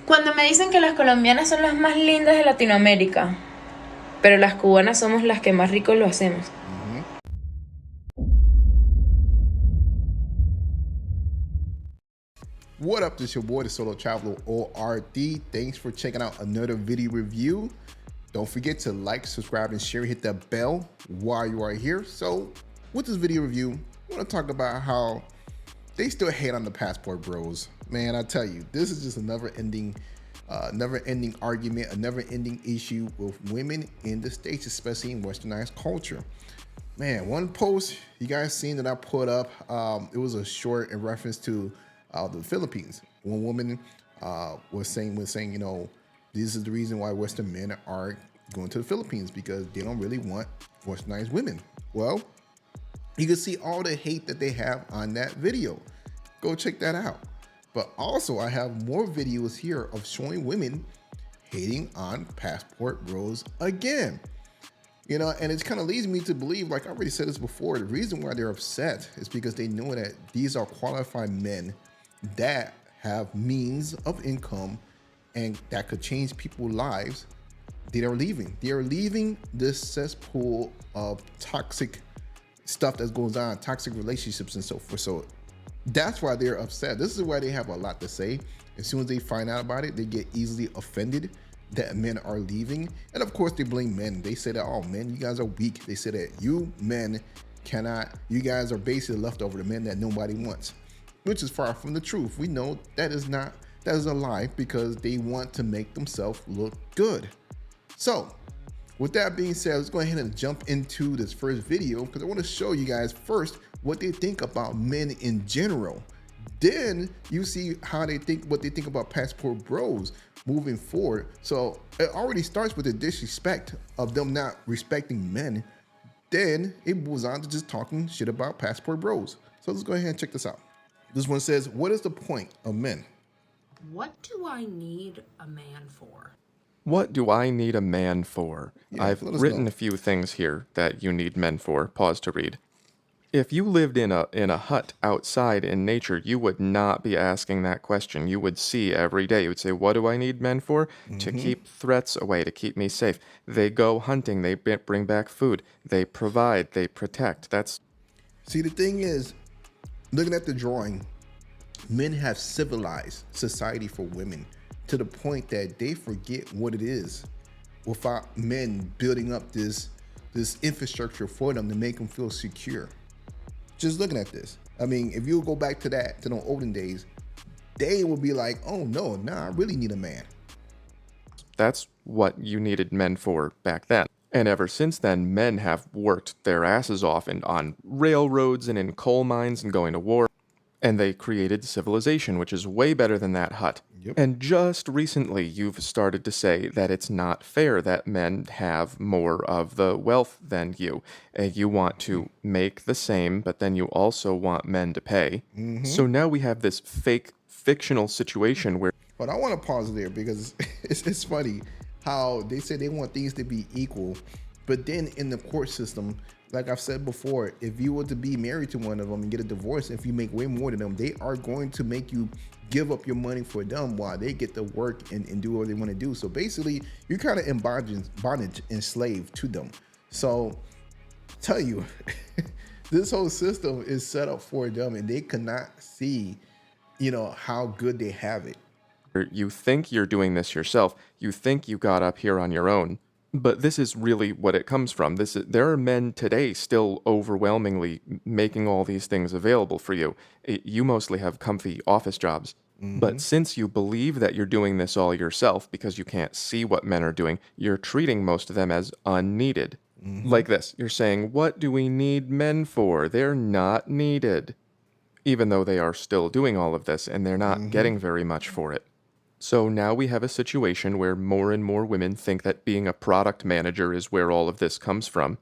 Cuando me dicen que las colombianas son las más lindas de Latinoamérica, pero las cubanas somos las que más ricos lo hacemos. What up, this is your boy, the Solo Traveler ORD. Thanks for checking out another video review. Don't forget to like, subscribe, and share. Hit that bell while you are here. So with this video review, I want to talk about how they still hate on the passport bros. Man, I tell you, this is just a never-ending argument, a never-ending issue with women in the States, especially in westernized culture. Man, one post you guys seen that I put up, it was a short in reference to the Philippines. One woman was saying, you know, this is the reason why Western men are going to the Philippines, because they don't really want westernized women. Well, you can see all the hate that they have on that video. Go check that out. But also, I have more videos here of showing women hating on passport bros again. You know, and it kind of leads me to believe, like I already said this before, the reason why they're upset is because they know that these are qualified men that have means of income and that could change people's lives. They are leaving. They are leaving this cesspool of toxic stuff that goes on, toxic relationships and so forth. So that's why they're upset. This is why they have a lot to say. As soon as they find out about it, they get easily offended that men are leaving. And of course, they blame men. They say that, oh, men, you guys are weak. They say that you men cannot, you guys are basically leftover, the men that nobody wants, which is far from the truth. We know that is a lie, because they want to make themselves look good. So with that being said, let's go ahead and jump into this first video, because I want to show you guys first what they think about men in general. Then you see how they think, what they think about passport bros moving forward. So it already starts with the disrespect of them not respecting men. Then it moves on to just talking shit about passport bros. So let's go ahead and check this out. This one says, what is the point of men? What do I need a man for? What do I need a man for? Yeah, I've written a few things here that you need men for. Pause to read. If you lived in a hut outside in nature, you would not be asking that question. You would see every day. You would say, what do I need men for? To keep threats away, to keep me safe. They go hunting. They bring back food. They provide. They protect. See, the thing is, looking at the drawing, men have civilized society for women to the point that they forget what it is without men building up this infrastructure for them to make them feel secure. Just looking at this, I mean, if you go back to the olden days, they would be like, oh no, I really need a man. That's what you needed men for back then. And ever since then, men have worked their asses off and on railroads and in coal mines and going to war. And they created civilization, which is way better than that hut. Yep. And just recently, you've started to say that it's not fair that men have more of the wealth than you. You want to make the same, but then you also want men to pay. So now we have this fake, fictional situation where... But I want to pause there, because it's funny how they say they want things to be equal, but then in the court system, like I've said before, if you were to be married to one of them and get a divorce, if you make way more than them, they are going to make you give up your money for them while they get to work and do what they want to do. So basically, you're kind of in bondage, enslaved to them. So tell you, this whole system is set up for them, and they cannot see, you know, how good they have it. You think you're doing this yourself. You think you got up here on your own. But this is really what it comes from. There are men today still overwhelmingly making all these things available for you. You mostly have comfy office jobs. But since you believe that you're doing this all yourself because you can't see what men are doing, you're treating most of them as unneeded. Like this. You're saying, what do we need men for? They're not needed. Even though they are still doing all of this and they're not getting very much for it. So now we have a situation where more and more women think that being a product manager is where all of this comes from,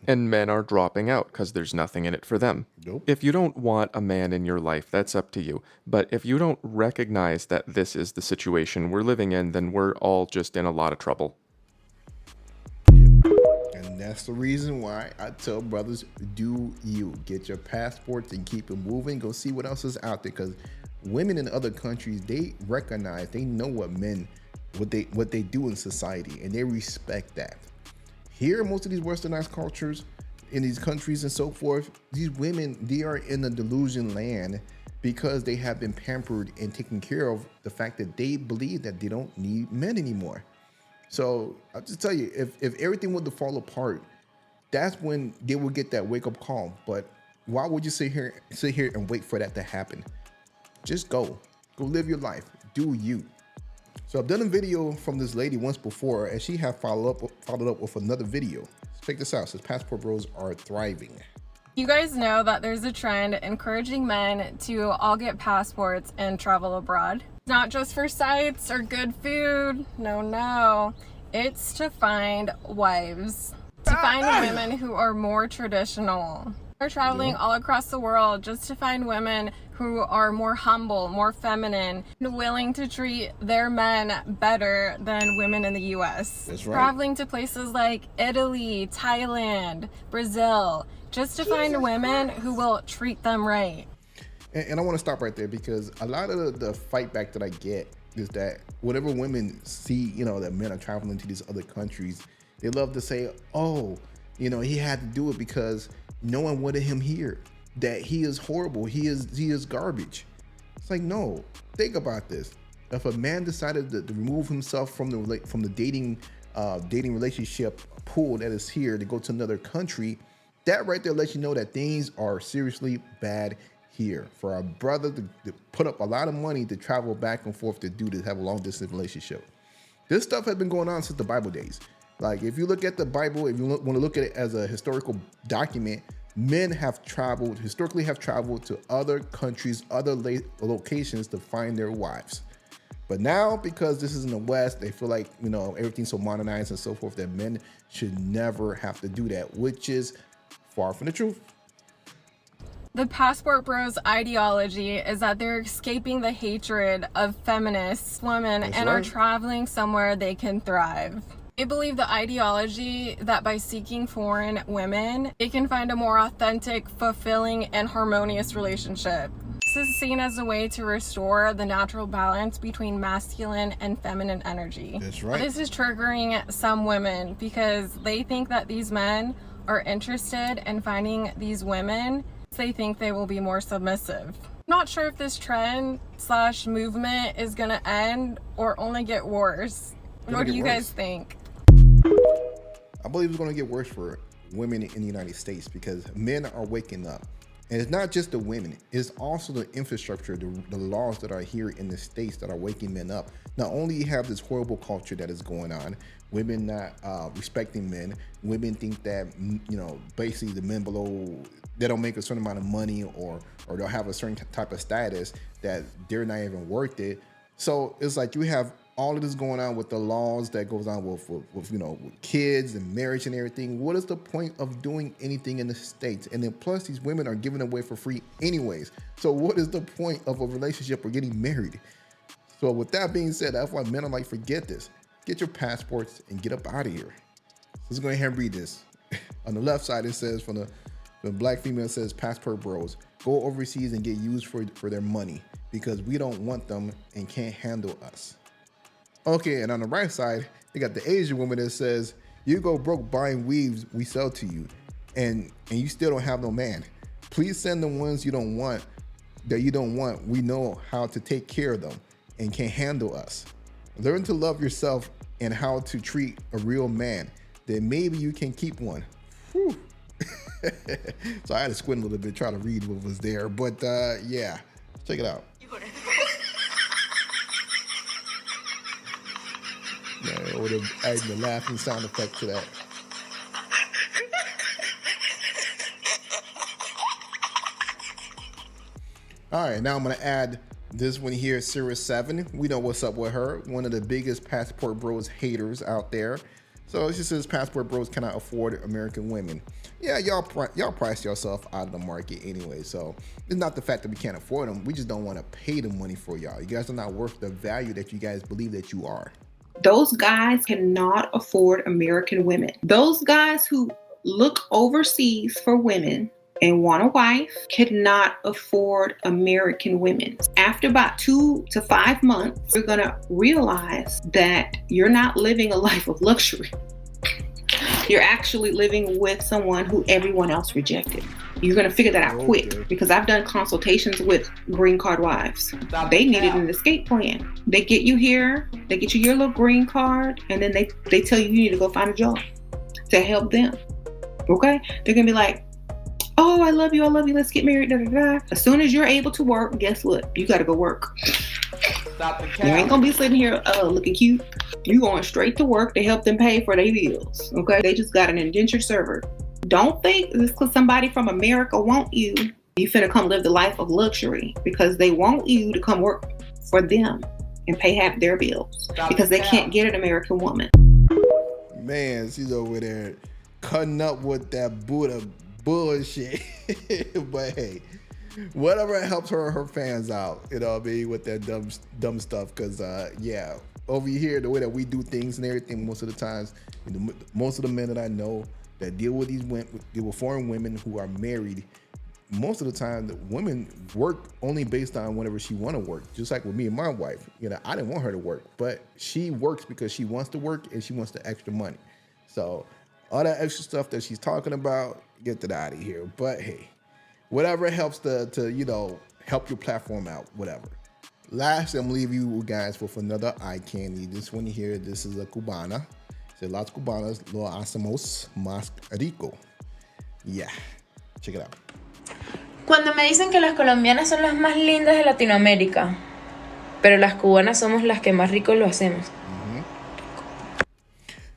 and men are dropping out because there's nothing in it for them. Nope. If you don't want a man in your life, that's up to you. But if you don't recognize that this is the situation we're living in, then we're all just in a lot of trouble. And that's the reason why I tell brothers, do you get your passports and keep it moving. Go see what else is out there, because women in other countries, they recognize, they know what they do in society, and they respect that. Here, most of these westernized cultures in these countries and so forth, these women, they are in a delusion land because they have been pampered and taken care of, the fact that they believe that they don't need men anymore. So I'll just tell you, if everything were to fall apart, that's when they will get that wake up call. But why would you sit here and wait for that to happen? Just go live your life, do you. So I've done a video from this lady once before, and she had followed up with another video. Check this out. It says passport bros are thriving. You guys know that there's a trend encouraging men to all get passports and travel abroad. Not just for sights or good food. No. It's to find wives. To find women who are more traditional. They're traveling all across the world just to find women who are more humble, more feminine, and willing to treat their men better than women in the US. That's right. Traveling to places like Italy, Thailand, Brazil, just to find women who will treat them right. And I want to stop right there, because a lot of the fight back that I get is that whenever women see, that men are traveling to these other countries, they love to say, oh, he had to do it because no one wanted him here, that he is horrible, he is garbage. It's like, no, think about this. If a man decided to remove himself from the dating relationship pool that is here to go to another country, that right there lets you know that things are seriously bad here. For a brother to put up a lot of money to travel back and forth to have a long distance relationship. This stuff has been going on since the Bible days. Like, if you look at the Bible, if you want to look at it as a historical document, men historically have traveled to other countries, other locations to find their wives. But now, because this is in the West, they feel like, everything's so modernized and so forth, that men should never have to do that, which is far from the truth. The passport bros ideology is that they're escaping the hatred of feminist women and are traveling somewhere they can thrive. They believe the ideology that by seeking foreign women, they can find a more authentic, fulfilling, and harmonious relationship. This is seen as a way to restore the natural balance between masculine and feminine energy. That's right. This is triggering some women because they think that these men are interested in finding these women. They think they will be more submissive. Not sure if this trend / movement is gonna end or only get worse. What do you guys think? I believe it's going to get worse for women in the United States, because men are waking up. And it's not just the women, it's also the infrastructure, the laws that are here in the States that are waking men up. Not only you have this horrible culture that is going on, women not respecting men, women think that, basically the men below, they don't make a certain amount of money or they'll have a certain type of status that they're not even worth it. So it's like you have all of this going on with the laws that goes on with kids and marriage and everything. What is the point of doing anything in the States? And then plus these women are giving away for free anyways. So what is the point of a relationship or getting married? So with that being said, that's why men are like, forget this. Get your passports and get up out of here. Let's go ahead and read this. On the left side, it says from the black female, says, passport bros, go overseas and get used for their money because we don't want them and can't handle us. Okay, and on the right side, they got the Asian woman that says, you go broke buying weaves we sell to you, and you still don't have no man. Please send the ones you don't want, that you don't want. We know how to take care of them and can handle us. Learn to love yourself and how to treat a real man. Then maybe you can keep one. Whew. So I had to squint a little bit, try to read what was there, but yeah, check it out. Yeah, I would have added the laughing sound effect to that. All right, now I'm gonna add this one here, Series 7. We know what's up with her. One of the biggest Passport Bros haters out there. So she says Passport Bros cannot afford American women. Yeah, y'all price yourself out of the market anyway. So it's not the fact that we can't afford them. We just don't want to pay the money for y'all. You guys are not worth the value that you guys believe that you are. Those guys cannot afford American women. Those guys who look overseas for women and want a wife cannot afford American women. After about 2 to 5 months, you're gonna realize that you're not living a life of luxury. You're actually living with someone who everyone else rejected. You're gonna figure that out quick, because I've done consultations with green card wives. They needed an escape plan. They get you here, they get you your little green card, and then they tell you need to go find a job to help them. Okay? They're gonna be like, oh, I love you, let's get married, da, da, da. As soon as you're able to work, guess what? You gotta go work. You ain't gonna be sitting here looking cute. You going straight to work to help them pay for their bills. Okay? They just got an indentured server. Don't think just because somebody from America want you, you finna come live the life of luxury, because they want you to come work for them and pay half their bills because they can't get an American woman. Man, she's over there cutting up with that Buddha bullshit. But hey, whatever helps her fans out, you know what I mean, with that dumb stuff. Because yeah, over here, the way that we do things and everything, most of the times, most of the men that I know that deal with foreign women who are married, most of the time the women work only based on whenever she want to work. Just like with me and my wife, you know, I didn't want her to work, but she works because she wants to work and she wants the extra money. So all that extra stuff that she's talking about, get that out of here. But hey, whatever helps to you know, help your platform out, whatever. Last, I'm leaving you guys with another eye candy. This one here, this is a Cubana. It's Las Cubanas lo hacemos más rico. Yeah, check it out. Cuando me dicen que las colombianas son las más lindas de Latinoamérica, pero las cubanas somos las que más rico lo hacemos.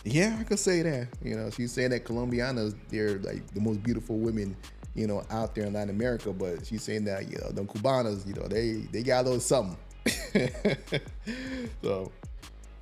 Yeah, I could say that. You know, she's saying that Colombianas, they're like the most beautiful women, you know, out there in Latin America. But she's saying that, you know, the Cubanas, you know, they got a little something. So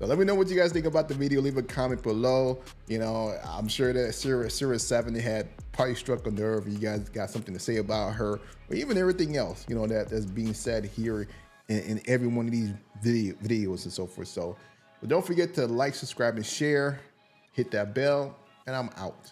let me know what you guys think about the video. Leave a comment below. You know, I'm sure that Sirius 7 had probably struck a nerve. You guys got something to say about her, or even everything else, you know, that's being said here in every one of these videos and so forth. So, but don't forget to like, subscribe, and share. Hit that bell, and I'm out.